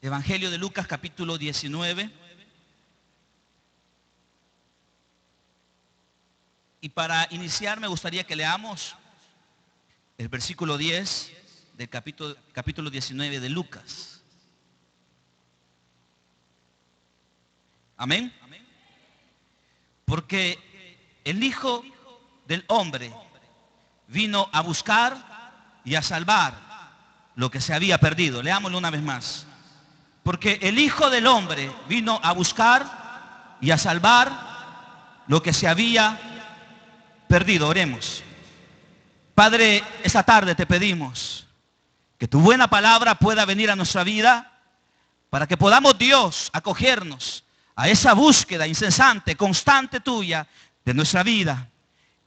Evangelio de Lucas, capítulo 19. Y para iniciar me gustaría que leamos el versículo 10 del capítulo 19 de Lucas. Amén. Porque el Hijo del Hombre vino a buscar y a salvar lo que se había perdido. Leámoslo una vez más. Porque el Hijo del Hombre vino a buscar y a salvar lo que se había perdido. Oremos. Padre, esta tarde te pedimos que tu buena palabra pueda venir a nuestra vida para que podamos, Dios, acogernos a esa búsqueda incesante, constante tuya de nuestra vida.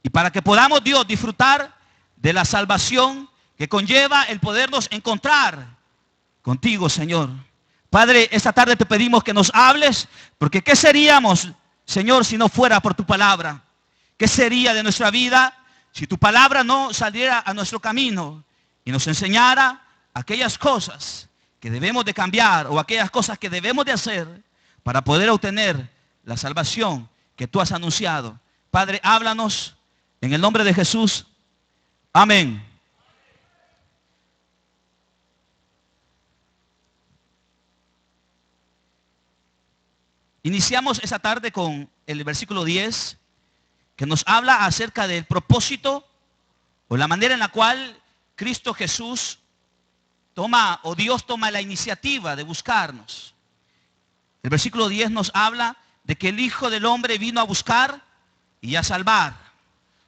Y para que podamos, Dios, disfrutar de la salvación que conlleva el podernos encontrar contigo, Señor. Padre, esta tarde te pedimos que nos hables, porque ¿qué seríamos, Señor, si no fuera por tu palabra? ¿Qué sería de nuestra vida si tu palabra no saliera a nuestro camino y nos enseñara aquellas cosas que debemos de cambiar o aquellas cosas que debemos de hacer para poder obtener la salvación que tú has anunciado? Padre, háblanos en el nombre de Jesús. Amén. Iniciamos esta tarde con el versículo 10, que nos habla acerca del propósito o la manera en la cual Cristo Jesús toma, o Dios toma la iniciativa de buscarnos. El versículo 10 nos habla de que el Hijo del Hombre vino a buscar y a salvar.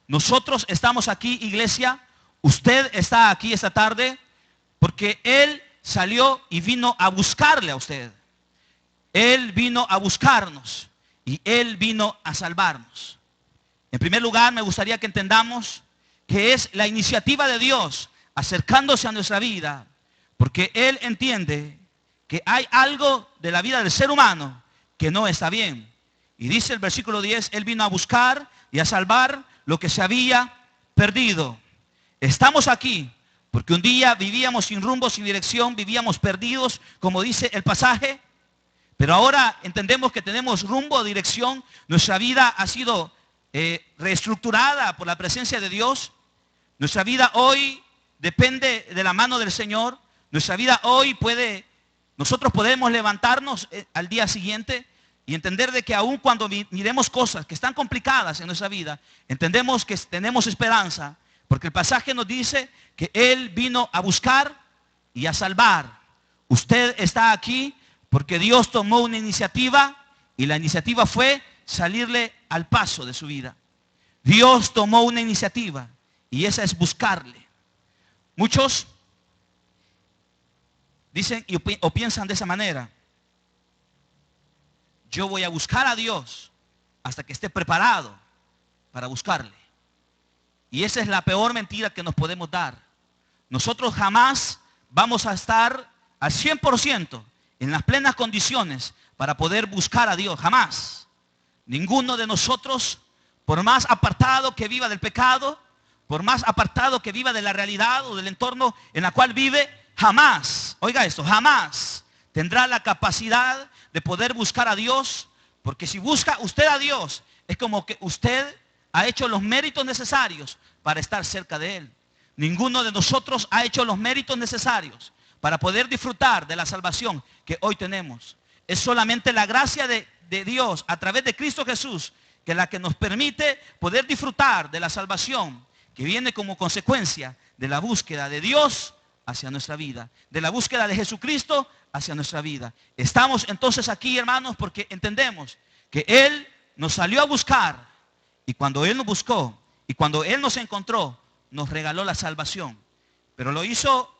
Nosotros estamos aquí, iglesia, usted está aquí esta tarde porque Él salió y vino a buscarle a usted. Él vino a buscarnos y Él vino a salvarnos. En primer lugar, me gustaría que entendamos que es la iniciativa de Dios acercándose a nuestra vida, porque Él entiende que hay algo de la vida del ser humano que no está bien. Y dice el versículo 10, Él vino a buscar y a salvar lo que se había perdido. Estamos aquí porque un día vivíamos sin rumbo, sin dirección, vivíamos perdidos, como dice el pasaje. Pero ahora entendemos que tenemos rumbo, dirección. Nuestra vida ha sido reestructurada por la presencia de Dios. Nuestra vida hoy depende de la mano del Señor. Nuestra vida hoy nosotros podemos levantarnos al día siguiente y entender de que aun cuando miremos cosas que están complicadas en nuestra vida, entendemos que tenemos esperanza, porque el pasaje nos dice que Él vino a buscar y a salvar. Usted está aquí porque Dios tomó una iniciativa y la iniciativa fue salirle al paso de su vida. Dios tomó una iniciativa y esa es buscarle. Muchos dicen o piensan de esa manera: yo voy a buscar a Dios hasta que esté preparado para buscarle. Y esa es la peor mentira que nos podemos dar. Nosotros jamás vamos a estar al 100% en las plenas condiciones para poder buscar a Dios, jamás. Ninguno de nosotros, por más apartado que viva del pecado, por más apartado que viva de la realidad o del entorno en la cual vive, jamás, oiga esto, jamás tendrá la capacidad de poder buscar a Dios, porque si busca usted a Dios, es como que usted ha hecho los méritos necesarios para estar cerca de Él. Ninguno de nosotros ha hecho los méritos necesarios para poder disfrutar de la salvación que hoy tenemos. Es solamente la gracia de Dios a través de Cristo Jesús que es la que nos permite poder disfrutar de la salvación que viene como consecuencia de la búsqueda de Dios hacia nuestra vida, de la búsqueda de Jesucristo hacia nuestra vida. Estamos entonces aquí, hermanos, porque entendemos que Él nos salió a buscar y cuando Él nos buscó y cuando Él nos encontró, nos regaló la salvación. Pero lo hizo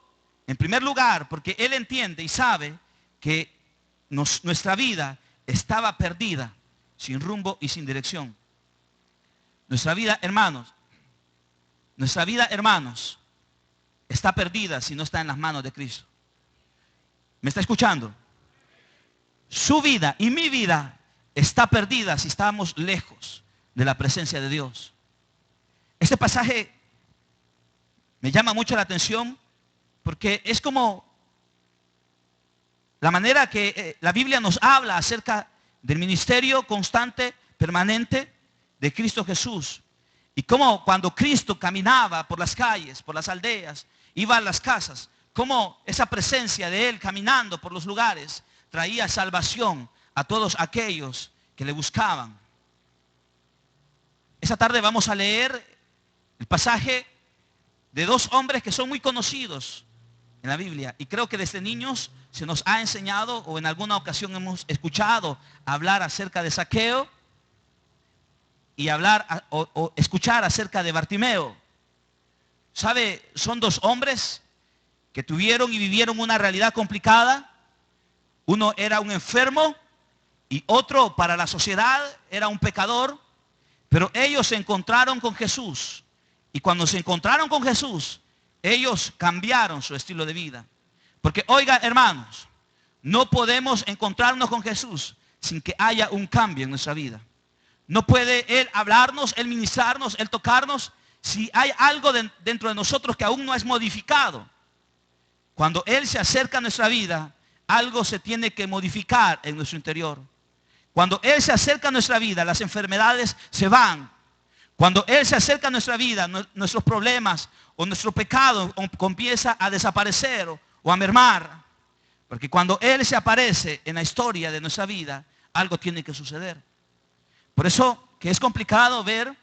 en primer lugar porque Él entiende y sabe que nuestra vida estaba perdida, sin rumbo y sin dirección. Nuestra vida, hermanos, está perdida si no está en las manos de Cristo. ¿Me está escuchando? Su vida y mi vida está perdida si estamos lejos de la presencia de Dios. Este pasaje me llama mucho la atención porque es como la manera que la Biblia nos habla acerca del ministerio constante, permanente de Cristo Jesús. Y cómo cuando Cristo caminaba por las calles, por las aldeas, iba a las casas, cómo esa presencia de Él caminando por los lugares traía salvación a todos aquellos que le buscaban. Esta tarde vamos a leer el pasaje de dos hombres que son muy conocidos en la Biblia. Y creo que desde niños se nos ha enseñado, o en alguna ocasión hemos escuchado hablar acerca de Zaqueo y hablar o escuchar acerca de Bartimeo. ¿Sabe? Son dos hombres que tuvieron y vivieron una realidad complicada. Uno era un enfermo y otro para la sociedad era un pecador. Pero ellos se encontraron con Jesús. Y cuando se encontraron con Jesús, ellos cambiaron su estilo de vida. Porque oiga, hermanos, no podemos encontrarnos con Jesús sin que haya un cambio en nuestra vida. No puede Él hablarnos, Él ministrarnos, Él tocarnos, si hay algo dentro de nosotros que aún no es modificado. Cuando Él se acerca a nuestra vida, algo se tiene que modificar en nuestro interior. Cuando Él se acerca a nuestra vida, las enfermedades se van. Cuando Él se acerca a nuestra vida, nuestros problemas o nuestro pecado comienza a desaparecer o a mermar. Porque cuando Él se aparece en la historia de nuestra vida, algo tiene que suceder. Por eso que es complicado ver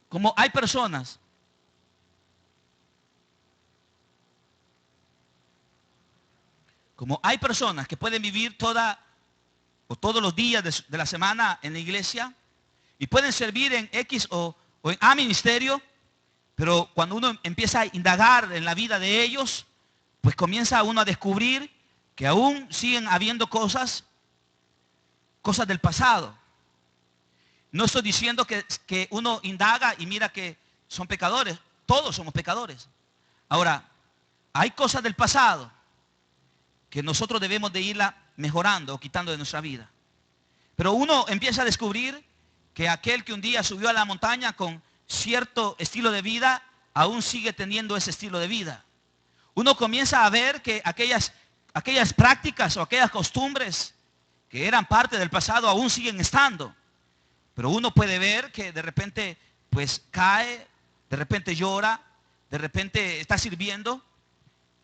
cómo hay personas que pueden vivir todos los días de la semana en la iglesia y pueden servir en X o en A ministerio, pero cuando uno empieza a indagar en la vida de ellos, pues comienza uno a descubrir que aún siguen habiendo cosas del pasado. No estoy diciendo que uno indaga y mira que son pecadores. Todos somos pecadores. Ahora, hay cosas del pasado que nosotros debemos de irla mejorando o quitando de nuestra vida. Pero uno empieza a descubrir que aquel que un día subió a la montaña con cierto estilo de vida, aún sigue teniendo ese estilo de vida. Uno comienza a ver que aquellas prácticas o aquellas costumbres que eran parte del pasado aún siguen estando. Pero uno puede ver que de repente pues cae, de repente llora, de repente está sirviendo.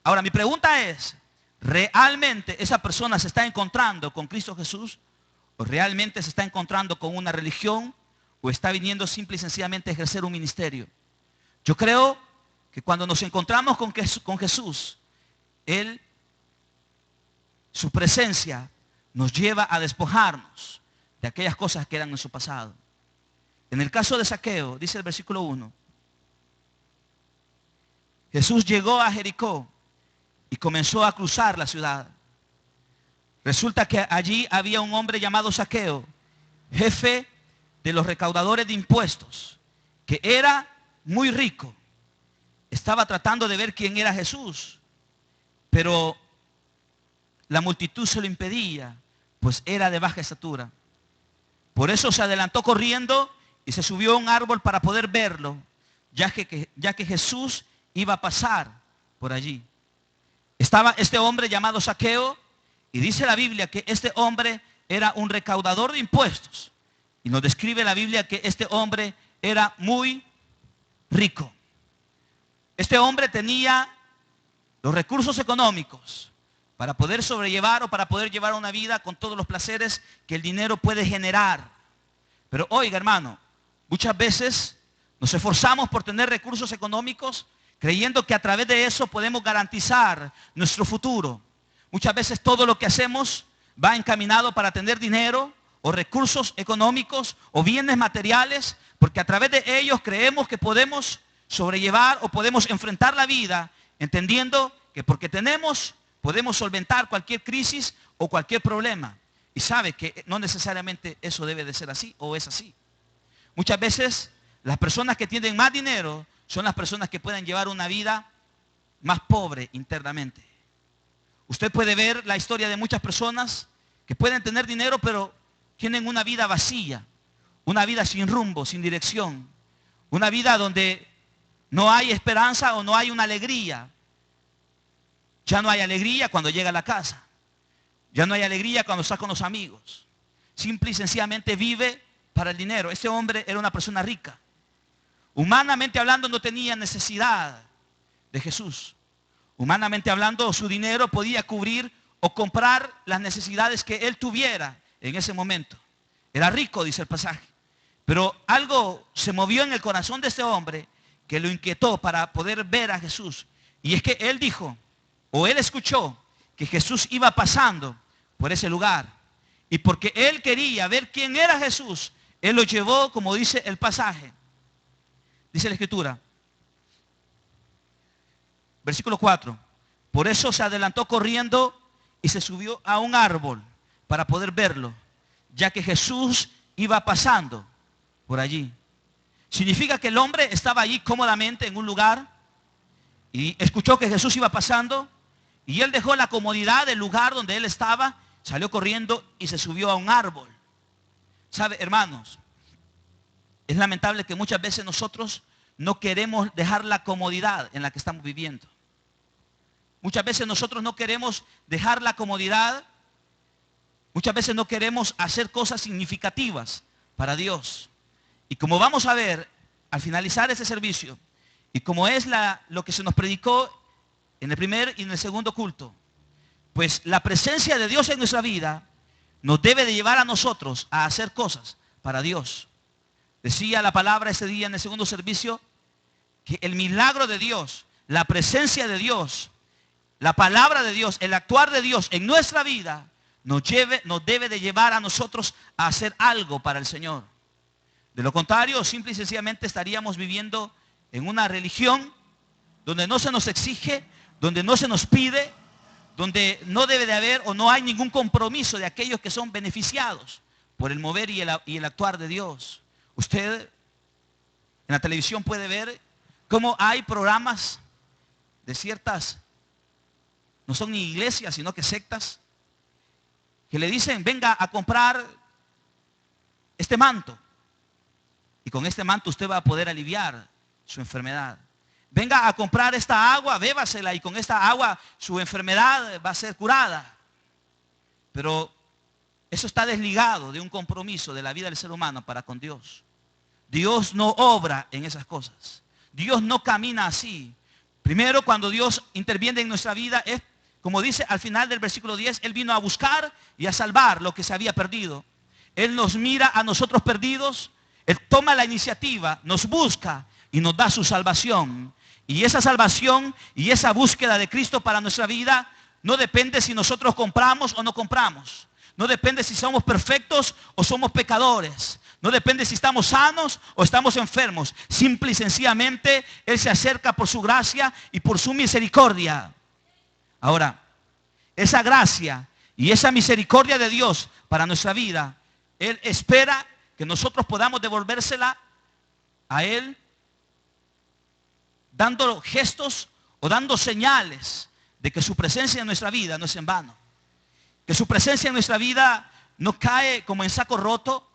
Ahora mi pregunta es, ¿realmente esa persona se está encontrando con Cristo Jesús? ¿O realmente se está encontrando con una religión? ¿O está viniendo simple y sencillamente a ejercer un ministerio? Yo creo que cuando nos encontramos con Jesús, su presencia nos lleva a despojarnos de aquellas cosas que eran en su pasado. En el caso de Zaqueo, dice el versículo 1, Jesús llegó a Jericó y comenzó a cruzar la ciudad. Resulta que allí había un hombre llamado Zaqueo, jefe de los recaudadores de impuestos, que era muy rico. Estaba tratando de ver quién era Jesús, pero la multitud se lo impedía, pues era de baja estatura. Por eso se adelantó corriendo y se subió a un árbol para poder verlo, ya que Jesús iba a pasar por allí. Estaba este hombre llamado Zaqueo, y dice la Biblia que este hombre era un recaudador de impuestos. Y nos describe la Biblia que este hombre era muy rico. Este hombre tenía los recursos económicos para poder sobrellevar o para poder llevar una vida con todos los placeres que el dinero puede generar. Pero oiga, hermano, muchas veces nos esforzamos por tener recursos económicos creyendo que a través de eso podemos garantizar nuestro futuro. Muchas veces todo lo que hacemos va encaminado para tener dinero o recursos económicos o bienes materiales, porque a través de ellos creemos que podemos sobrellevar o podemos enfrentar la vida, entendiendo que porque tenemos podemos solventar cualquier crisis o cualquier problema. Y sabe que no necesariamente eso debe de ser así o es así. Muchas veces las personas que tienen más dinero son las personas que pueden llevar una vida más pobre internamente. Usted puede ver la historia de muchas personas que pueden tener dinero, pero tienen una vida vacía, una vida sin rumbo, sin dirección, una vida donde no hay esperanza o no hay una alegría. Ya no hay alegría cuando llega a la casa. Ya no hay alegría cuando está con los amigos. Simple y sencillamente vive para el dinero. Este hombre era una persona rica. Humanamente hablando, no tenía necesidad de Jesús. Humanamente hablando, su dinero podía cubrir o comprar las necesidades que él tuviera en ese momento. Era rico, dice el pasaje. Pero algo se movió en el corazón de este hombre que lo inquietó para poder ver a Jesús. Y es que él dijo, o él escuchó, que Jesús iba pasando por ese lugar. Y porque él quería ver quién era Jesús, él lo llevó, como dice el pasaje. Dice la Escritura, versículo 4. Por eso se adelantó corriendo y se subió a un árbol para poder verlo, ya que Jesús iba pasando por allí. Significa que el hombre estaba allí cómodamente en un lugar y escuchó que Jesús iba pasando y él dejó la comodidad del lugar donde él estaba, salió corriendo y se subió a un árbol. ¿Sabe, hermanos? Es lamentable que muchas veces nosotros no queremos dejar la comodidad en la que estamos viviendo. Muchas veces nosotros no queremos dejar la comodidad. Muchas veces no queremos hacer cosas significativas para Dios. Y como vamos a ver al finalizar este servicio, y como es lo que se nos predicó en el primer y en el segundo culto, pues la presencia de Dios en nuestra vida nos debe de llevar a nosotros a hacer cosas para Dios. Decía la palabra ese día en el segundo servicio, que el milagro de Dios, la presencia de Dios, la palabra de Dios, el actuar de Dios en nuestra vida, nos debe de llevar a nosotros a hacer algo para el Señor. De lo contrario, simple y sencillamente estaríamos viviendo en una religión donde no se nos exige, donde no se nos pide, donde no debe de haber o no hay ningún compromiso de aquellos que son beneficiados por el mover y el actuar de Dios. Usted en la televisión puede ver cómo hay programas de ciertas, no son ni iglesias, sino que sectas, que le dicen, venga a comprar este manto. Y con este manto usted va a poder aliviar su enfermedad. Venga a comprar esta agua, bébasela y con esta agua su enfermedad va a ser curada. Pero eso está desligado de un compromiso de la vida del ser humano para con Dios. Dios no obra en esas cosas. Dios no camina así. Primero, cuando Dios interviene en nuestra vida, es como dice al final del versículo 10, Él vino a buscar y a salvar lo que se había perdido. Él nos mira a nosotros perdidos, Él toma la iniciativa, nos busca y nos da su salvación. Y esa salvación y esa búsqueda de Cristo para nuestra vida no depende si nosotros compramos o no compramos. No depende si somos perfectos o somos pecadores. No depende si estamos sanos o estamos enfermos. Simple y sencillamente Él se acerca por su gracia y por su misericordia. Ahora, esa gracia y esa misericordia de Dios para nuestra vida, Él espera que nosotros podamos devolvérsela a Él dando gestos o dando señales de que su presencia en nuestra vida no es en vano. Que su presencia en nuestra vida no cae como en saco roto,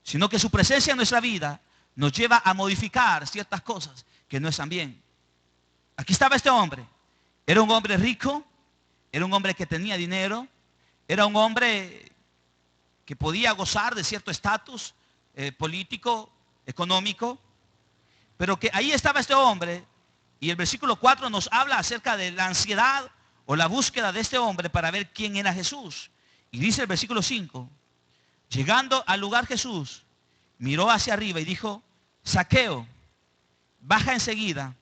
sino que su presencia en nuestra vida nos lleva a modificar ciertas cosas que no están bien. Aquí estaba este hombre. Era un hombre rico, era un hombre que tenía dinero, era un hombre que podía gozar de cierto estatus político, económico, pero que ahí estaba este hombre y el versículo 4 nos habla acerca de la ansiedad o la búsqueda de este hombre para ver quién era Jesús. Y dice el versículo 5, llegando al lugar Jesús, miró hacia arriba y dijo, Zaqueo, baja enseguida,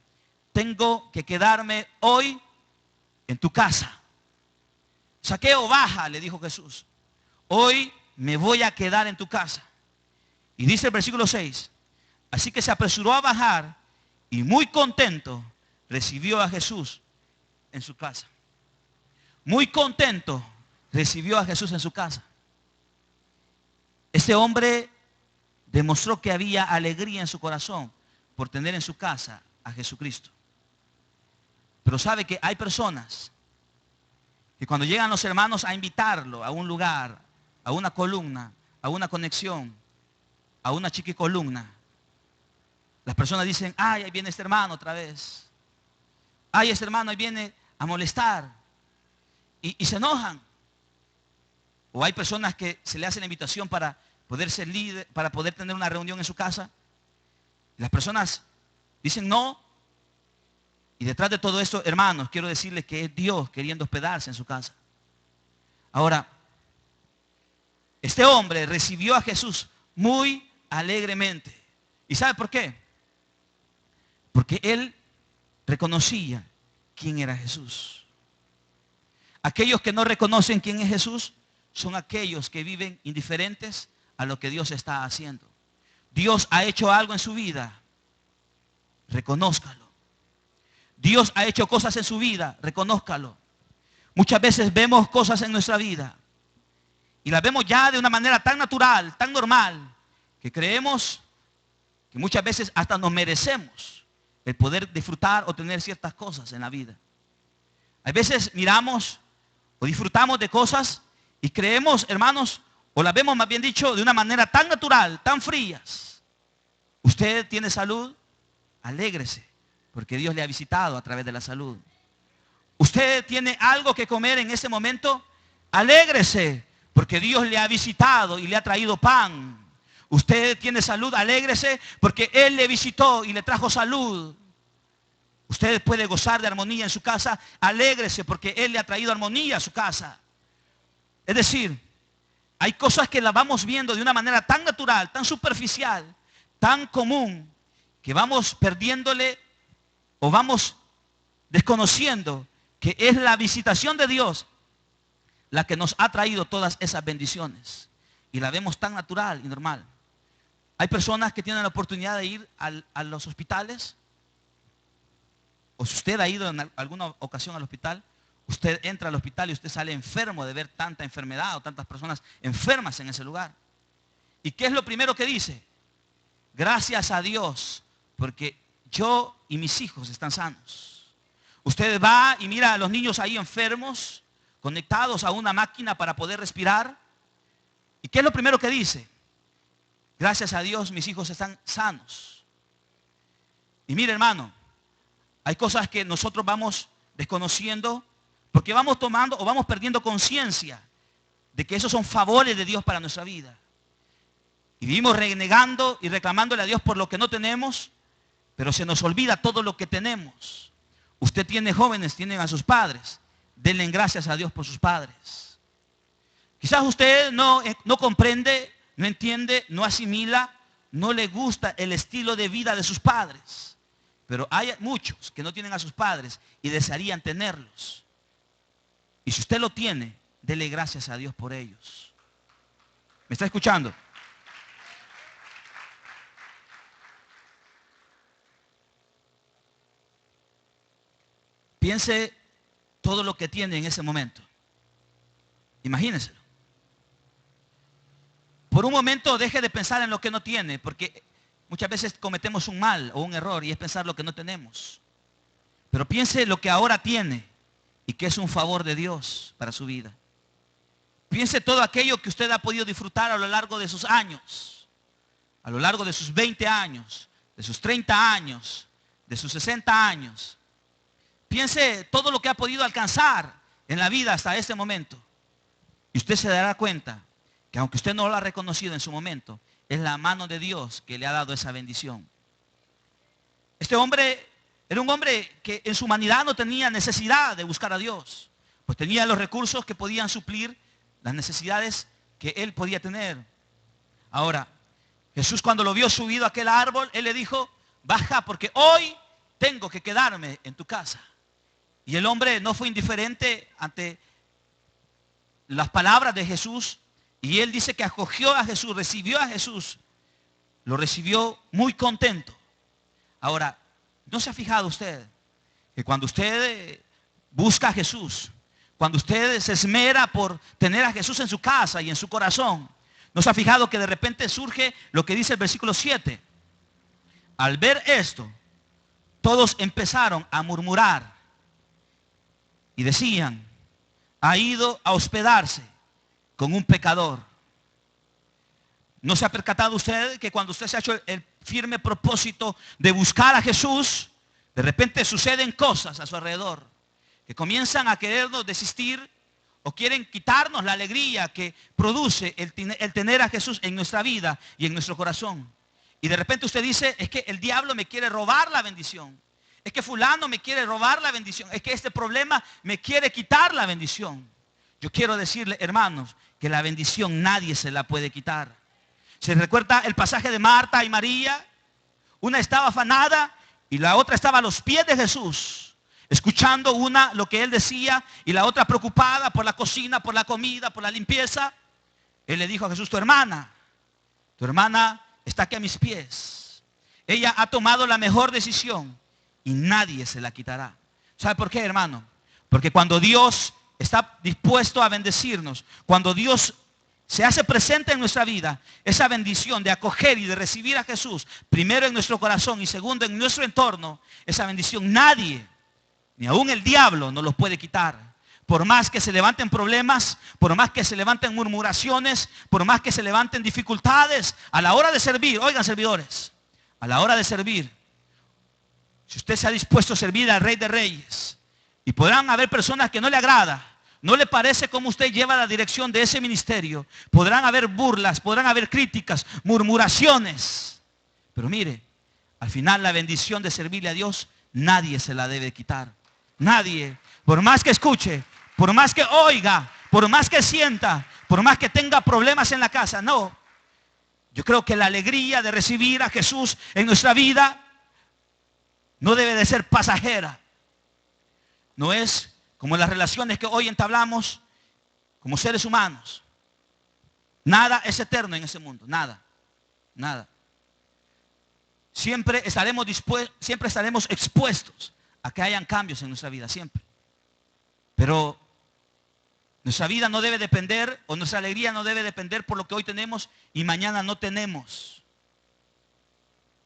tengo que quedarme hoy en tu casa. Zaqueo, baja, le dijo Jesús, hoy me voy a quedar en tu casa. Y dice el versículo 6, así que se apresuró a bajar y muy contento recibió a Jesús en su casa. Muy contento recibió a Jesús en su casa. Este hombre demostró que había alegría en su corazón por tener en su casa a Jesucristo. Pero sabe que hay personas que cuando llegan los hermanos a invitarlo a un lugar, a una columna, a una conexión, a una chiquicolumna, las personas dicen, ay, ahí viene este hermano otra vez. Ay, este hermano ahí viene a molestar. Y se enojan. O hay personas que se le hace la invitación para poder ser líder, para poder tener una reunión en su casa. Las personas dicen no. Y detrás de todo esto, hermanos, quiero decirles que es Dios queriendo hospedarse en su casa. Ahora, este hombre recibió a Jesús muy alegremente. ¿Y sabe por qué? Porque él reconocía quién era Jesús. Aquellos que no reconocen quién es Jesús son aquellos que viven indiferentes a lo que Dios está haciendo. Dios ha hecho algo en su vida, reconózcalo. Dios ha hecho cosas en su vida, reconózcalo. Muchas veces vemos cosas en nuestra vida y las vemos ya de una manera tan natural, tan normal, que creemos que muchas veces hasta nos merecemos el poder disfrutar o tener ciertas cosas en la vida. A veces miramos o disfrutamos de cosas y creemos, hermanos, o las vemos más bien dicho de una manera tan natural, tan frías. Usted tiene salud, alégrese, porque Dios le ha visitado a través de la salud. Usted tiene algo que comer en ese momento, alégrese, porque Dios le ha visitado y le ha traído pan. Usted tiene salud, alégrese, porque Él le visitó y le trajo salud. Usted puede gozar de armonía en su casa, alégrese, porque Él le ha traído armonía a su casa. Es decir, hay cosas que las vamos viendo de una manera tan natural, tan superficial, tan común, que vamos perdiéndole o vamos desconociendo que es la visitación de Dios la que nos ha traído todas esas bendiciones. Y la vemos tan natural y normal. Hay personas que tienen la oportunidad de ir a los hospitales. O si usted ha ido en alguna ocasión al hospital, usted entra al hospital y usted sale enfermo de ver tanta enfermedad o tantas personas enfermas en ese lugar. ¿Y qué es lo primero que dice? Gracias a Dios, porque yo y mis hijos están sanos. Usted va y mira a los niños ahí enfermos, conectados a una máquina para poder respirar. ¿Y qué es lo primero que dice? Gracias a Dios mis hijos están sanos. Y mire, hermano, hay cosas que nosotros vamos desconociendo porque vamos tomando o vamos perdiendo conciencia de que esos son favores de Dios para nuestra vida. Y vivimos renegando y reclamándole a Dios por lo que no tenemos, pero se nos olvida todo lo que tenemos. Usted tiene jóvenes, tienen a sus padres. Denle gracias a Dios por sus padres. Quizás usted no comprende, no entiende, no asimila, no le gusta el estilo de vida de sus padres. Pero hay muchos que no tienen a sus padres y desearían tenerlos. Y si usted lo tiene, dele gracias a Dios por ellos. ¿Me está escuchando? Piense todo lo que tiene en ese momento. Imagínenselo. Por un momento deje de pensar en lo que no tiene, porque muchas veces cometemos un mal o un error y es pensar lo que no tenemos. Pero piense lo que ahora tiene y que es un favor de Dios para su vida. Piense todo aquello que usted ha podido disfrutar a lo largo de sus años, a lo largo de sus 20 años, de sus 30 años, de sus 60 años. Piense todo lo que ha podido alcanzar en la vida hasta este momento. Y usted se dará cuenta que aunque usted no lo ha reconocido en su momento, es la mano de Dios que le ha dado esa bendición. Este hombre era un hombre que en su humanidad no tenía necesidad de buscar a Dios, pues tenía los recursos que podían suplir las necesidades que él podía tener. Ahora, Jesús cuando lo vio subido a aquel árbol, él le dijo, baja porque hoy tengo que quedarme en tu casa. Y el hombre no fue indiferente ante las palabras de Jesús. Y él dice que acogió a Jesús, recibió a Jesús. Lo recibió muy contento. Ahora, ¿no se ha fijado usted que cuando usted busca a Jesús, cuando usted se esmera por tener a Jesús en su casa y en su corazón, ¿no se ha fijado que de repente surge lo que dice el versículo 7? Al ver esto, todos empezaron a murmurar y decían, ha ido a hospedarse con un pecador. ¿No se ha percatado usted que cuando usted se ha hecho el firme propósito de buscar a Jesús, de repente suceden cosas a su alrededor que comienzan a querernos desistir o quieren quitarnos la alegría que produce el tener a Jesús en nuestra vida y en nuestro corazón. Y de repente usted dice, es que el diablo me quiere robar la bendición. Es que fulano me quiere robar la bendición. Es que este problema me quiere quitar la bendición. Yo quiero decirle, hermanos, que la bendición nadie se la puede quitar. ¿Se recuerda el pasaje de Marta y María? Una estaba afanada y la otra estaba a los pies de Jesús, escuchando una lo que él decía y la otra preocupada por la cocina, por la comida, por la limpieza. Él le dijo a Jesús, tu hermana está aquí a mis pies. Ella ha tomado la mejor decisión y nadie se la quitará. ¿Sabe por qué, hermano? Porque cuando Dios está dispuesto a bendecirnos, cuando Dios se hace presente en nuestra vida, esa bendición de acoger y de recibir a Jesús, primero en nuestro corazón y segundo en nuestro entorno, esa bendición nadie, ni aún el diablo, nos los puede quitar. Por más que se levanten problemas, por más que se levanten murmuraciones, por más que se levanten dificultades, a la hora de servir, oigan servidores, a la hora de servir, si usted se ha dispuesto a servir al Rey de Reyes, y podrán haber personas que no le agrada, no le parece cómo usted lleva la dirección de ese ministerio, podrán haber burlas, podrán haber críticas, murmuraciones, pero mire, al final la bendición de servirle a Dios, nadie se la debe quitar, nadie, por más que escuche, por más que oiga, por más que sienta, por más que tenga problemas en la casa, no. Yo creo que la alegría de recibir a Jesús en nuestra vida no debe de ser pasajera. No es como las relaciones que hoy entablamos como seres humanos. Nada es eterno en ese mundo, nada, nada. Siempre estaremos expuestos a que hayan cambios en nuestra vida, siempre. Pero nuestra vida no debe depender, o nuestra alegría no debe depender por lo que hoy tenemos y mañana no tenemos.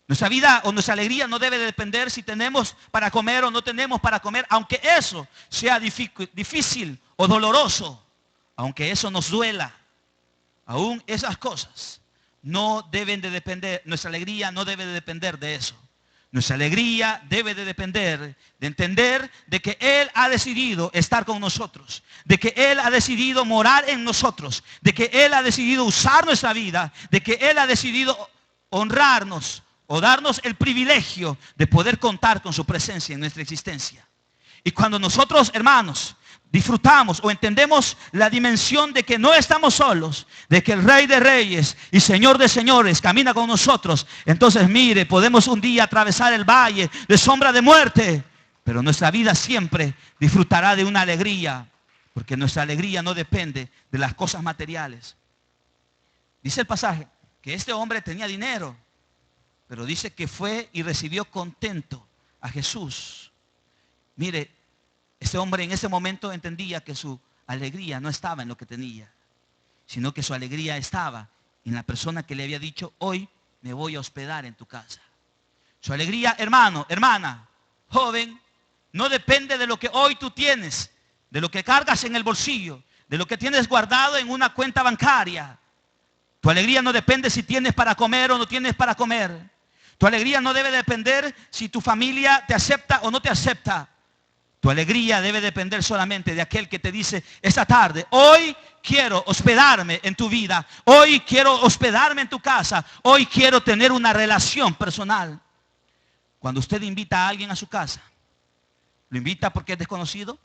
Nuestra vida o nuestra alegría no debe depender si tenemos para comer o no tenemos para comer, aunque eso sea difícil o doloroso, aunque eso nos duela. Aún esas cosas no deben de depender, nuestra alegría no debe de depender de eso. Nuestra alegría debe de depender de entender de que Él ha decidido estar con nosotros, de que Él ha decidido morar en nosotros, de que Él ha decidido usar nuestra vida, de que Él ha decidido honrarnos o darnos el privilegio de poder contar con su presencia en nuestra existencia. Y cuando nosotros, hermanos, disfrutamos o entendemos la dimensión de que no estamos solos, de que el Rey de Reyes y Señor de Señores camina con nosotros, entonces mire, podemos un día atravesar el valle de sombra de muerte, pero nuestra vida siempre disfrutará de una alegría, porque nuestra alegría no depende de las cosas materiales. Dice el pasaje que este hombre tenía dinero, pero dice que fue y recibió contento a Jesús. Mire, este hombre en ese momento entendía que su alegría no estaba en lo que tenía, sino que su alegría estaba en la persona que le había dicho, hoy me voy a hospedar en tu casa. Su alegría, hermano, hermana, joven, no depende de lo que hoy tú tienes, de lo que cargas en el bolsillo, de lo que tienes guardado en una cuenta bancaria. Tu alegría no depende si tienes para comer o no tienes para comer. Tu alegría no debe depender si tu familia te acepta o no te acepta. Tu alegría debe depender solamente de aquel que te dice esta tarde, hoy quiero hospedarme en tu vida, hoy quiero hospedarme en tu casa, hoy quiero tener una relación personal. Cuando usted invita a alguien a su casa, ¿lo invita porque es desconocido?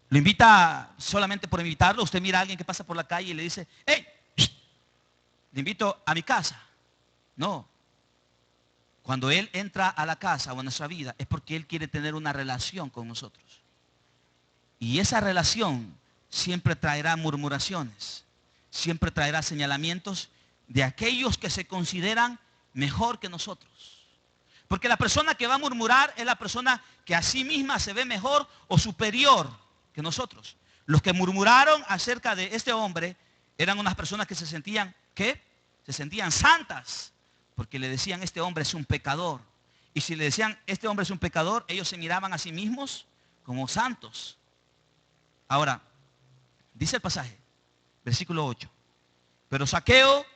¿Lo invita solamente por invitarlo? Usted mira a alguien que pasa por la calle y le dice, hey, le invito a mi casa. No. Cuando Él entra a la casa o a nuestra vida es porque Él quiere tener una relación con nosotros. Y esa relación siempre traerá murmuraciones, siempre traerá señalamientos de aquellos que se consideran mejor que nosotros. Porque la persona que va a murmurar es la persona que a sí misma se ve mejor o superior que nosotros. Los que murmuraron acerca de este hombre eran unas personas que se sentían, ¿qué? Se sentían santas. Porque le decían, este hombre es un pecador. Y si le decían, este hombre es un pecador, ellos se miraban a sí mismos como santos. Ahora, dice el pasaje, versículo 8. Pero Zaqueo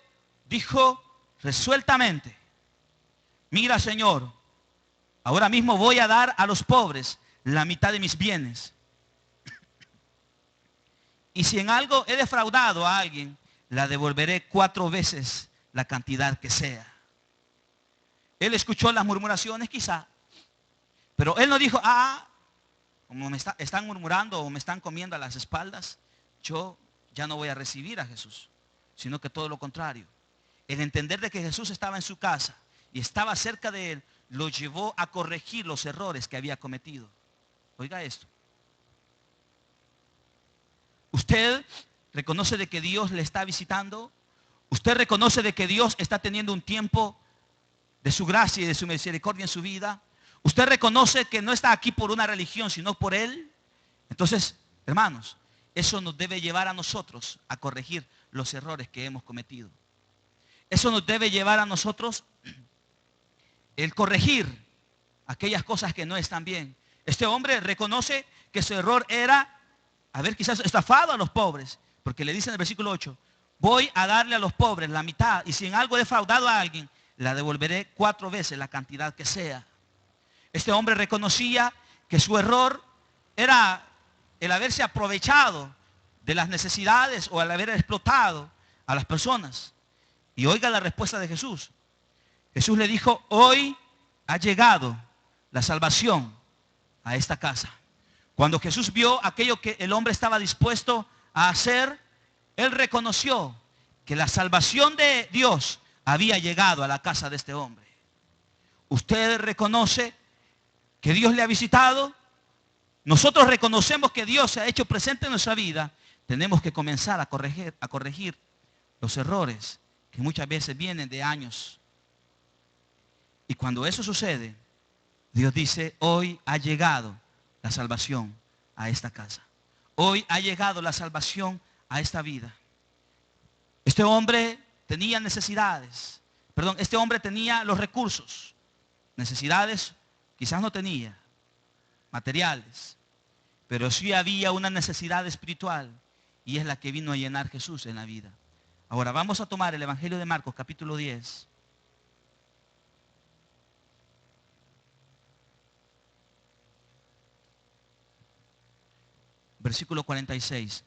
dijo resueltamente, mira, Señor, ahora mismo voy a dar a los pobres la mitad de mis bienes. y si en algo he defraudado a alguien, la devolveré 4 veces la cantidad que sea. Él escuchó las murmuraciones quizá, pero él no dijo, como están murmurando o me están comiendo a las espaldas, yo ya no voy a recibir a Jesús, sino que todo lo contrario. El entender de que Jesús estaba en su casa y estaba cerca de él, lo llevó a corregir los errores que había cometido. Oiga esto. Usted reconoce de que Dios le está visitando. Usted reconoce de que Dios está teniendo un tiempo de su gracia y de su misericordia en su vida. Usted reconoce que no está aquí por una religión, sino por Él. Entonces, hermanos, eso nos debe llevar a nosotros a corregir los errores que hemos cometido. Eso nos debe llevar a nosotros el corregir aquellas cosas que no están bien. Este hombre reconoce que su error era haber quizás estafado a los pobres, porque le dice en el versículo 8, voy a darle a los pobres la mitad, y si en algo he defraudado a alguien, la devolveré 4 veces la cantidad que sea. Este hombre reconocía que su error era el haberse aprovechado de las necesidades o el haber explotado a las personas. Y oiga la respuesta de Jesús. Jesús le dijo, hoy ha llegado la salvación a esta casa. Cuando Jesús vio aquello que el hombre estaba dispuesto a hacer, él reconoció que la salvación de Dios había llegado a la casa de este hombre. Usted reconoce que Dios le ha visitado. Nosotros reconocemos que Dios se ha hecho presente en nuestra vida. Tenemos que comenzar a corregir los errores que muchas veces vienen de años. Y cuando eso sucede, Dios dice, hoy ha llegado la salvación a esta casa. Hoy ha llegado la salvación a esta vida. Este hombre tenía necesidades. Este hombre tenía los recursos. Necesidades quizás no tenía, materiales. Pero sí había una necesidad espiritual. Y es la que vino a llenar Jesús en la vida. Ahora vamos a tomar el Evangelio de Marcos, capítulo 10. Versículo 46.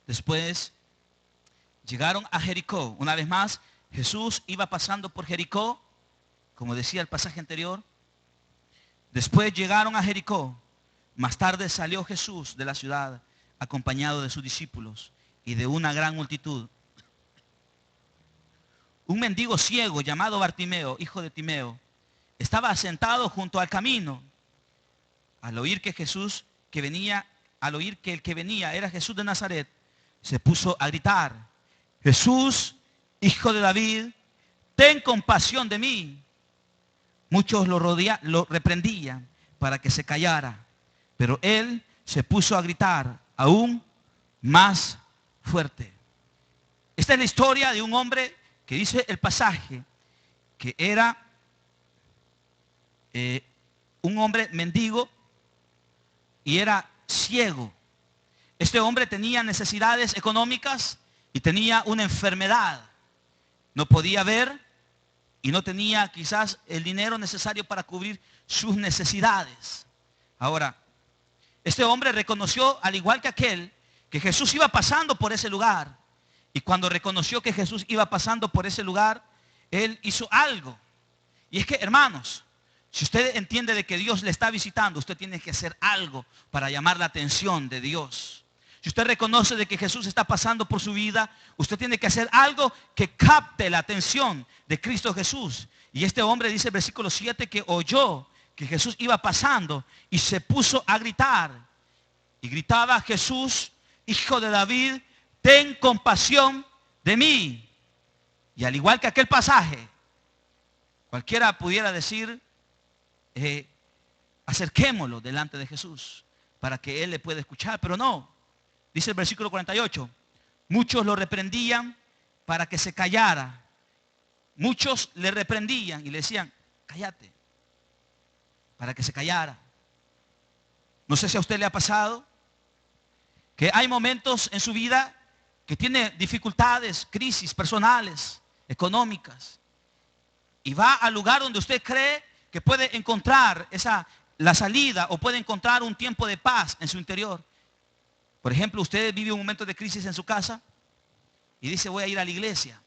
Después llegaron a Jericó. Una vez más, Jesús iba pasando por Jericó, como decía el pasaje anterior. Después llegaron a Jericó. Más tarde salió Jesús de la ciudad, acompañado de sus discípulos y de una gran multitud. Un mendigo ciego llamado Bartimeo, hijo de Timeo, estaba sentado junto al camino. Al oír que el que venía era Jesús de Nazaret, se puso a gritar, Jesús, hijo de David, ten compasión de mí. Muchos lo reprendían para que se callara, pero él se puso a gritar aún más fuerte. Esta es la historia de un hombre que dice el pasaje que era un hombre mendigo y era ciego. Este hombre tenía necesidades económicas y tenía una enfermedad. No podía ver y no tenía quizás el dinero necesario para cubrir sus necesidades. Ahora, este hombre reconoció, al igual que aquel, que Jesús iba pasando por ese lugar. Y cuando reconoció que Jesús iba pasando por ese lugar, él hizo algo. Y es que, hermanos, si usted entiende de que Dios le está visitando, usted tiene que hacer algo para llamar la atención de Dios. Si usted reconoce de que Jesús está pasando por su vida, usted tiene que hacer algo que capte la atención de Cristo Jesús. Y este hombre dice el versículo 7 que oyó que Jesús iba pasando y se puso a gritar. Y gritaba, Jesús, hijo de David, ten compasión de mí. Y al igual que aquel pasaje, cualquiera pudiera decir, acerquémoslo delante de Jesús para que Él le pueda escuchar, pero no. Dice el versículo 48, muchos lo reprendían para que se callara. Muchos le reprendían y le decían, cállate, para que se callara. No sé si a usted le ha pasado que hay momentos en su vida que tiene dificultades, crisis personales, económicas, y va al lugar donde usted cree que puede encontrar la salida o puede encontrar un tiempo de paz en su interior. Por ejemplo, usted vive un momento de crisis en su casa y dice, voy a ir a la iglesia,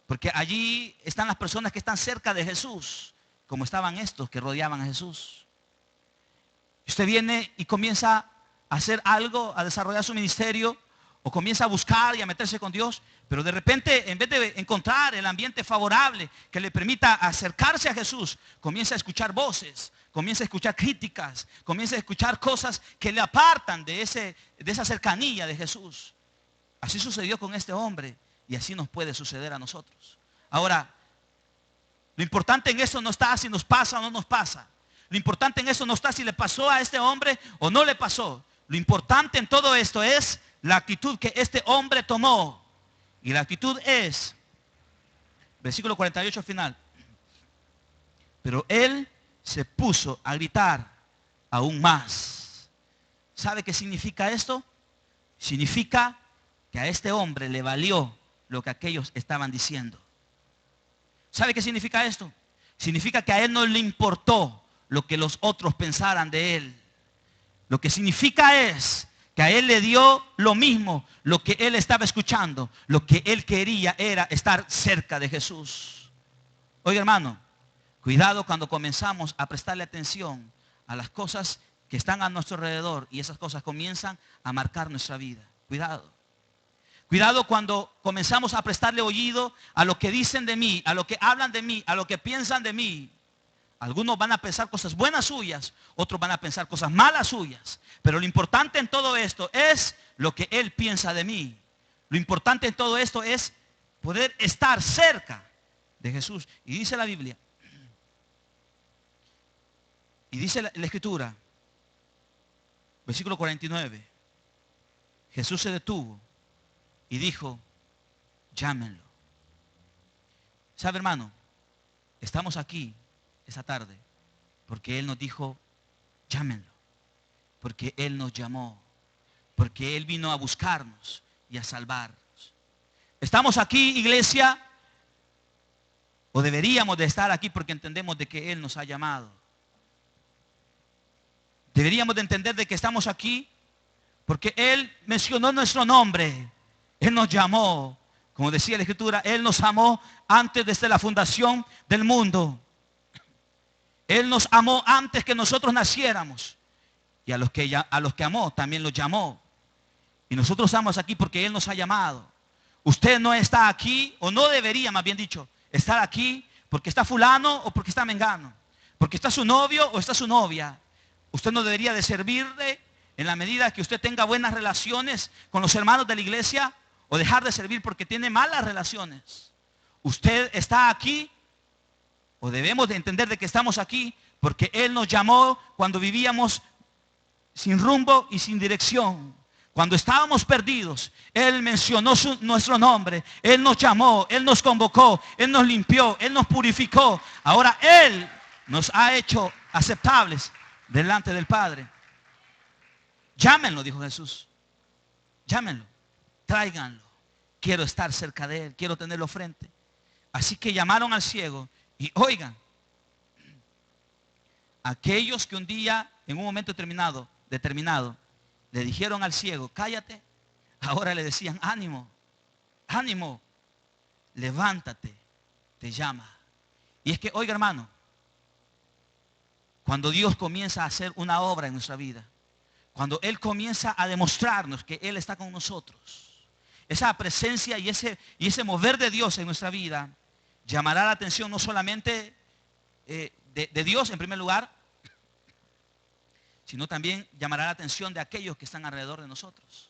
porque allí están las personas que están cerca de Jesús, como estaban estos que rodeaban a Jesús. Usted viene y comienza a hacer algo, a desarrollar su ministerio, o comienza a buscar y a meterse con Dios, pero de repente, en vez de encontrar el ambiente favorable que le permita acercarse a Jesús, comienza a escuchar voces, comienza a escuchar críticas, comienza a escuchar cosas que le apartan de esa cercanía de Jesús. Así sucedió con este hombre y así nos puede suceder a nosotros. Ahora, lo importante en eso no está si nos pasa o no nos pasa. Lo importante en eso no está si le pasó a este hombre o no le pasó. Lo importante en todo esto es la actitud que este hombre tomó. Y la actitud es, versículo 48 al final. Pero él se puso a gritar aún más. ¿Sabe qué significa esto? Significa que a este hombre le valió lo que aquellos estaban diciendo. ¿Sabe qué significa esto? Significa que a él no le importó lo que los otros pensaran de él. Lo que significa es que a él le dio lo mismo lo que él estaba escuchando. Lo que él quería era estar cerca de Jesús. Oiga, hermano, cuidado cuando comenzamos a prestarle atención a las cosas que están a nuestro alrededor y esas cosas comienzan a marcar nuestra vida. Cuidado. Cuidado cuando comenzamos a prestarle oído a lo que dicen de mí, a lo que hablan de mí, a lo que piensan de mí. Algunos van a pensar cosas buenas suyas, otros van a pensar cosas malas suyas. Pero lo importante en todo esto es lo que él piensa de mí. Lo importante en todo esto es poder estar cerca de Jesús. Y dice la Biblia, y dice la Escritura, versículo 49, Jesús se detuvo y dijo, llámenlo. ¿Sabe, hermano? Estamos aquí esta tarde porque Él nos dijo, llámenlo. Porque Él nos llamó. Porque Él vino a buscarnos y a salvarnos. Estamos aquí, iglesia, o deberíamos de estar aquí porque entendemos de que Él nos ha llamado. Deberíamos de entender de que estamos aquí porque Él mencionó nuestro nombre. Él nos llamó, como decía la Escritura, Él nos amó antes desde la fundación del mundo. Él nos amó antes que nosotros naciéramos. Y a los que amó también los llamó. Y nosotros estamos aquí porque Él nos ha llamado. Usted no está aquí, o no debería, más bien dicho, estar aquí porque está fulano o porque está mengano. Porque está su novio o está su novia. Usted no debería de servirle en la medida que usted tenga buenas relaciones con los hermanos de la iglesia, o dejar de servir porque tiene malas relaciones. Usted está aquí, o debemos de entender de que estamos aquí porque Él nos llamó cuando vivíamos sin rumbo y sin dirección. Cuando estábamos perdidos, Él mencionó nuestro nombre. Él nos llamó, Él nos convocó, Él nos limpió, Él nos purificó. Ahora Él nos ha hecho aceptables delante del Padre. Llámenlo, dijo Jesús. Llámenlo, tráiganlo. Quiero estar cerca de Él, quiero tenerlo frente. Así que llamaron al ciego. Y oigan, aquellos que un día, en un momento determinado, le dijeron al ciego, cállate, ahora le decían, ánimo, ánimo, levántate, te llama. Y es que, oiga, hermano, cuando Dios comienza a hacer una obra en nuestra vida, cuando Él comienza a demostrarnos que Él está con nosotros, esa presencia y ese mover de Dios en nuestra vida, llamará la atención no solamente de Dios en primer lugar, sino también llamará la atención de aquellos que están alrededor de nosotros.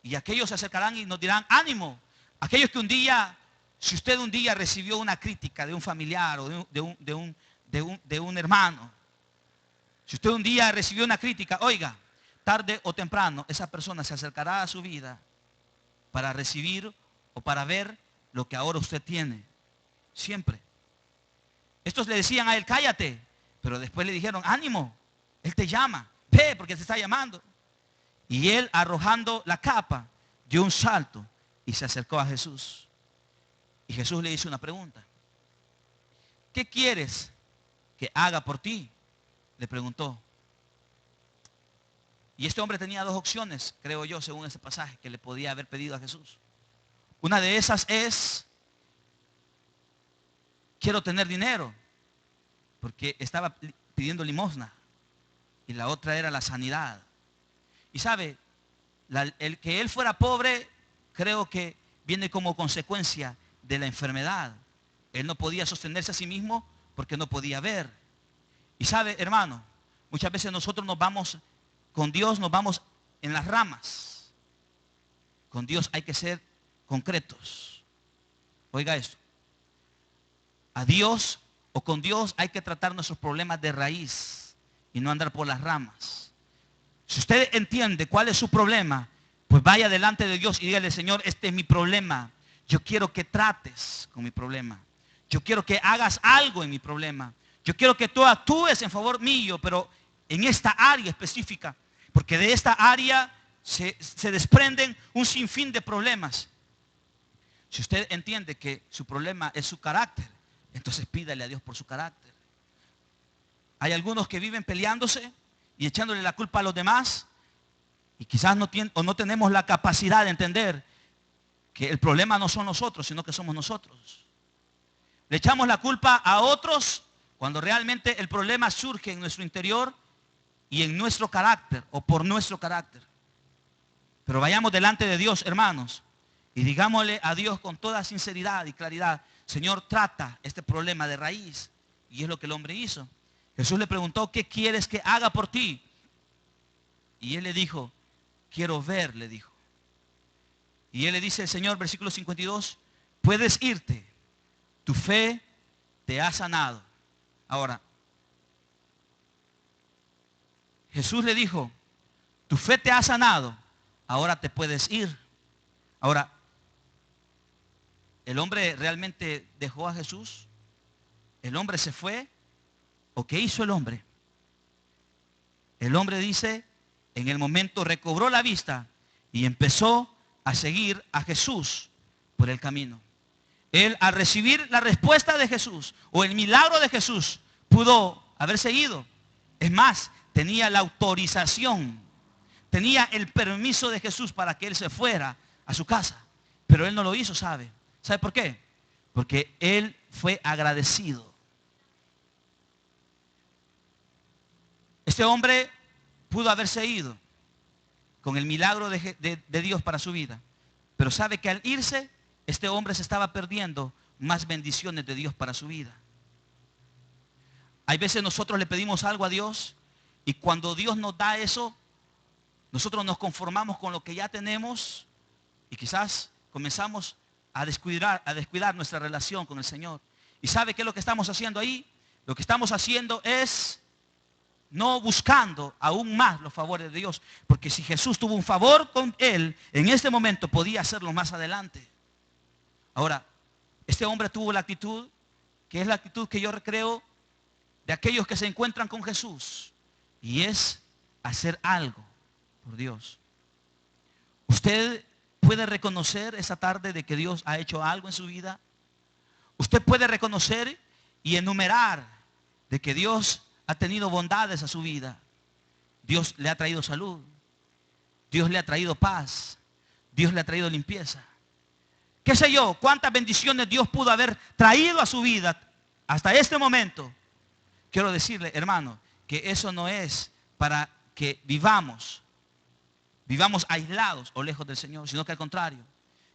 Y aquellos se acercarán y nos dirán, ánimo. Aquellos que un día, si usted un día recibió una crítica de un familiar o de un hermano, si usted un día recibió una crítica, oiga, tarde o temprano esa persona se acercará a su vida para recibir o para ver lo que ahora usted tiene. Siempre. Estos le decían a él, cállate. Pero después le dijeron, ánimo, Él te llama. Ve porque te está llamando. Y él, arrojando la capa, dio un salto y se acercó a Jesús. Y Jesús le hizo una pregunta. ¿Qué quieres que haga por ti? Le preguntó. Y este hombre tenía dos opciones, creo yo, según ese pasaje, que le podía haber pedido a Jesús. Una de esas es, quiero tener dinero, porque estaba pidiendo limosna. Y la otra era la sanidad. Y sabe, el que él fuera pobre, creo que viene como consecuencia de la enfermedad. Él no podía sostenerse a sí mismo porque no podía ver. Y sabe, hermano, muchas veces nosotros nos vamos, con Dios nos vamos en las ramas. Con Dios hay que ser concretos. Oiga esto. A Dios o con Dios hay que tratar nuestros problemas de raíz y no andar por las ramas. Si usted entiende cuál es su problema, pues vaya delante de Dios y dígale, Señor, este es mi problema. Yo quiero que trates con mi problema. Yo quiero que hagas algo en mi problema. Yo quiero que tú actúes en favor mío, pero en esta área específica. Porque de esta área se desprenden un sinfín de problemas. Si usted entiende que su problema es su carácter, entonces pídale a Dios por su carácter. Hay algunos que viven peleándose y echándole la culpa a los demás. Y quizás no tenemos la capacidad de entender que el problema no son nosotros, sino que somos nosotros. Le echamos la culpa a otros cuando realmente el problema surge en nuestro interior y en nuestro carácter o por nuestro carácter. Pero vayamos delante de Dios, hermanos, y digámosle a Dios con toda sinceridad y claridad, Señor, trata este problema de raíz. Y es lo que el hombre hizo. Jesús le preguntó, ¿qué quieres que haga por ti? Y él le dijo, quiero ver, le dijo. Y él le dice, el Señor, versículo 52, puedes irte, tu fe te ha sanado. Ahora, Jesús le dijo, tu fe te ha sanado, ahora te puedes ir. Ahora, ¿el hombre realmente dejó a Jesús? ¿El hombre se fue? ¿O qué hizo el hombre? El hombre dice, en el momento recobró la vista y empezó a seguir a Jesús por el camino. Él, al recibir la respuesta de Jesús o el milagro de Jesús, pudo haber seguido. Es más, tenía la autorización, tenía el permiso de Jesús para que él se fuera a su casa. Pero él no lo hizo, ¿sabe? ¿Sabe por qué? Porque él fue agradecido. Este hombre pudo haberse ido con el milagro de Dios para su vida. Pero sabe que al irse, este hombre se estaba perdiendo más bendiciones de Dios para su vida. Hay veces nosotros le pedimos algo a Dios y cuando Dios nos da eso, nosotros nos conformamos con lo que ya tenemos y quizás comenzamos a descuidar nuestra relación con el Señor. ¿Y sabe qué es lo que estamos haciendo ahí? Lo que estamos haciendo es no buscando aún más los favores de Dios. Porque si Jesús tuvo un favor con él, en este momento podía hacerlo más adelante. Ahora, este hombre tuvo la actitud, que es la actitud que yo creo de aquellos que se encuentran con Jesús. Y es hacer algo por Dios. Usted puede reconocer esta tarde de que Dios ha hecho algo en su vida. Usted puede reconocer y enumerar de que Dios ha tenido bondades a su vida. Dios le ha traído salud. Dios le ha traído paz. Dios le ha traído limpieza. ¿Qué sé yo? ¿Cuántas bendiciones Dios pudo haber traído a su vida hasta este momento? Quiero decirle, hermano, que eso no es para que vivamos aislados o lejos del Señor, sino que al contrario,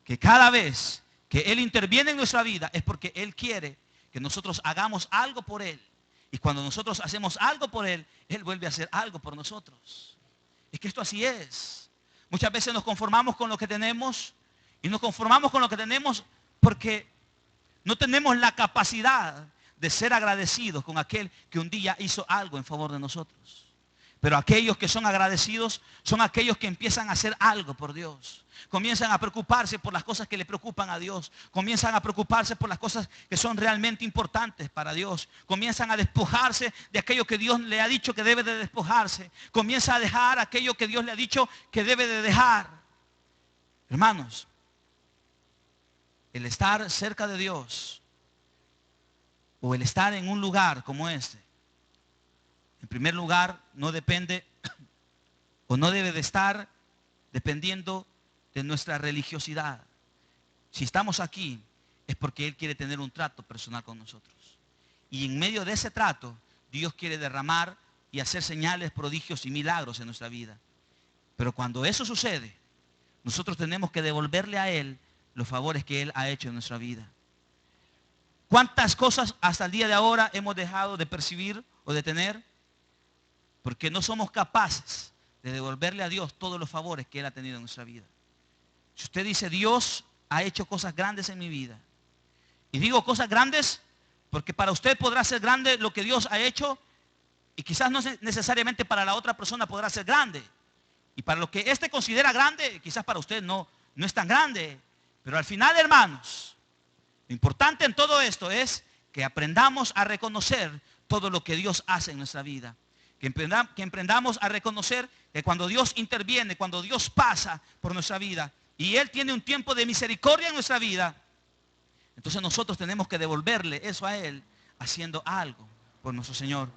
que cada vez que Él interviene en nuestra vida es porque Él quiere que nosotros hagamos algo por Él. Y cuando nosotros hacemos algo por Él, Él vuelve a hacer algo por nosotros. Es que esto así es. Muchas veces nos conformamos con lo que tenemos y nos conformamos con lo que tenemos porque no tenemos la capacidad de ser agradecidos con aquel que un día hizo algo en favor de nosotros. Pero aquellos que son agradecidos son aquellos que empiezan a hacer algo por Dios. Comienzan a preocuparse por las cosas que le preocupan a Dios. Comienzan a preocuparse por las cosas que son realmente importantes para Dios. Comienzan a despojarse de aquello que Dios le ha dicho que debe de despojarse. Comienza a dejar aquello que Dios le ha dicho que debe de dejar. Hermanos, el estar cerca de Dios o el estar en un lugar como este, en primer lugar, no depende o no debe de estar dependiendo de nuestra religiosidad. Si estamos aquí es porque Él quiere tener un trato personal con nosotros. Y en medio de ese trato, Dios quiere derramar y hacer señales, prodigios y milagros en nuestra vida. Pero cuando eso sucede, nosotros tenemos que devolverle a Él los favores que Él ha hecho en nuestra vida. ¿Cuántas cosas hasta el día de ahora hemos dejado de percibir o de tener? Porque no somos capaces de devolverle a Dios todos los favores que Él ha tenido en nuestra vida. Si usted dice, Dios ha hecho cosas grandes en mi vida. Y digo cosas grandes porque para usted podrá ser grande lo que Dios ha hecho y quizás no necesariamente para la otra persona podrá ser grande. Y para lo que éste considera grande, quizás para usted no es tan grande. Pero al final, hermanos, lo importante en todo esto es que aprendamos a reconocer todo lo que Dios hace en nuestra vida. Que emprendamos a reconocer que cuando Dios interviene, cuando Dios pasa por nuestra vida y Él tiene un tiempo de misericordia en nuestra vida, entonces nosotros tenemos que devolverle eso a Él haciendo algo por nuestro Señor.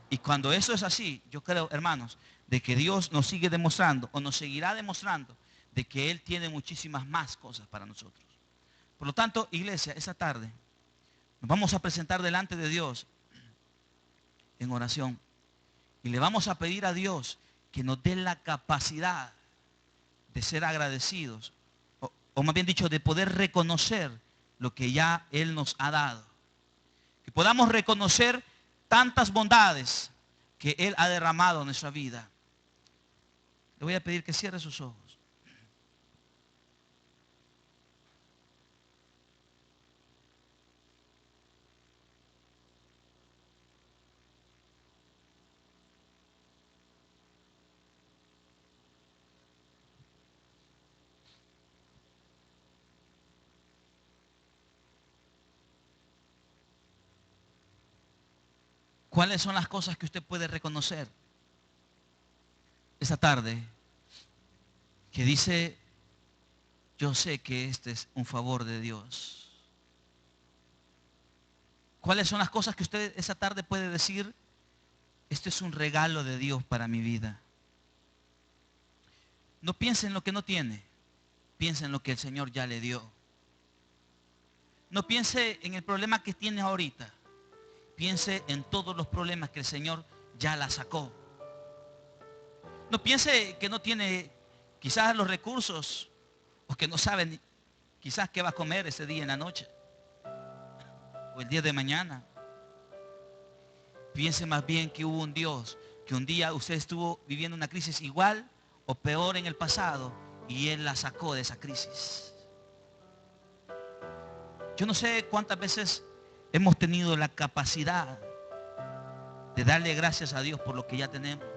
Y cuando eso es así, yo creo, hermanos, de que Dios nos sigue demostrando o nos seguirá demostrando de que Él tiene muchísimas más cosas para nosotros. Por lo tanto, iglesia, esta tarde nos vamos a presentar delante de Dios en oración. Y le vamos a pedir a Dios que nos dé la capacidad de ser agradecidos. O más bien dicho, de poder reconocer lo que ya Él nos ha dado. Que podamos reconocer tantas bondades que Él ha derramado en nuestra vida. Le voy a pedir que cierre sus ojos. ¿Cuáles son las cosas que usted puede reconocer esta tarde? Que dice, yo sé que este es un favor de Dios. ¿Cuáles son las cosas que usted esta tarde puede decir? Este es un regalo de Dios para mi vida. No piense en lo que no tiene. Piense en lo que el Señor ya le dio. No piense en el problema que tiene ahorita. Piense en todos los problemas que el Señor ya la sacó. No piense que no tiene quizás los recursos o que no sabe quizás qué va a comer ese día en la noche o el día de mañana. Piense más bien que hubo un Dios, que un día usted estuvo viviendo una crisis igual o peor en el pasado y Él la sacó de esa crisis. Yo no sé cuántas veces hemos tenido la capacidad de darle gracias a Dios por lo que ya tenemos.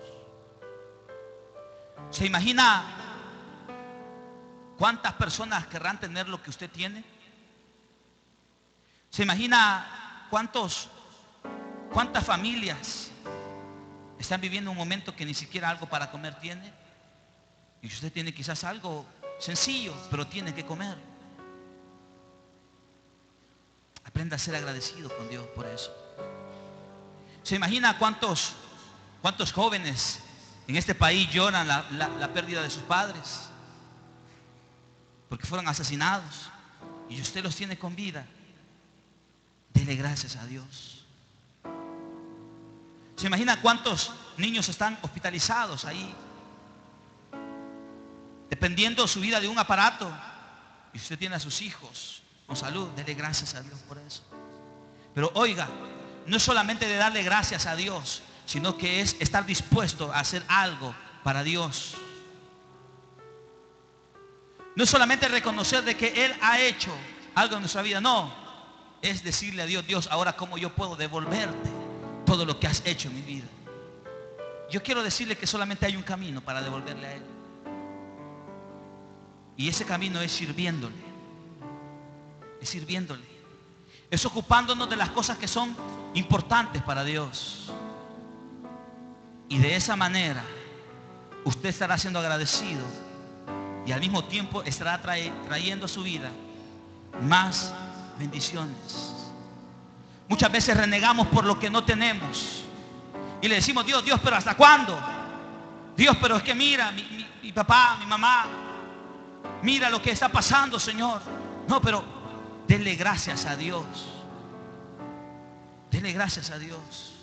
¿Se imagina cuántas personas querrán tener lo que usted tiene? ¿Se imagina cuántas familias están viviendo un momento que ni siquiera algo para comer tiene? Y usted tiene quizás algo sencillo, pero tiene que comer. Aprenda a ser agradecido con Dios por eso. ¿Se imagina cuántos jóvenes en este país lloran la pérdida de sus padres? Porque fueron asesinados y usted los tiene con vida. Dele gracias a Dios. ¿Se imagina cuántos niños están hospitalizados ahí, dependiendo su vida de un aparato? Y usted tiene a sus hijos con salud. Dele gracias a Dios por eso. Pero oiga, no es solamente de darle gracias a Dios, sino que es estar dispuesto a hacer algo para Dios. No es solamente reconocer de que Él ha hecho algo en nuestra vida, no. Es decirle a Dios, Dios, ahora cómo yo puedo devolverte todo lo que has hecho en mi vida. Yo quiero decirle que solamente hay un camino para devolverle a Él. Y ese camino es sirviéndole. Es sirviéndole. Es ocupándonos de las cosas que son importantes para Dios. Y de esa manera usted estará siendo agradecido y al mismo tiempo estará trayendo a su vida más bendiciones. Muchas veces renegamos por lo que no tenemos y le decimos: Dios, Dios, pero ¿hasta cuándo? Dios, pero es que mira, mi papá, mi mamá, mira lo que está pasando, Señor. No, pero denle gracias a Dios. Denle gracias a Dios.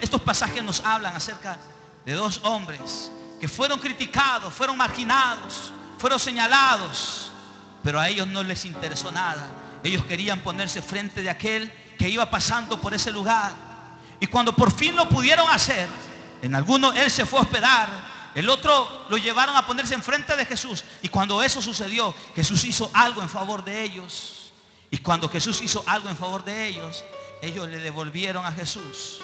Estos pasajes nos hablan acerca de dos hombres que fueron criticados, fueron marginados, fueron señalados, pero a ellos no les interesó nada. Ellos querían ponerse frente de aquel que iba pasando por ese lugar. Y cuando por fin lo pudieron hacer, en alguno él se fue a hospedar, el otro lo llevaron a ponerse enfrente de Jesús. Y cuando eso sucedió, Jesús hizo algo en favor de ellos. Y cuando Jesús hizo algo en favor de ellos, ellos le devolvieron a Jesús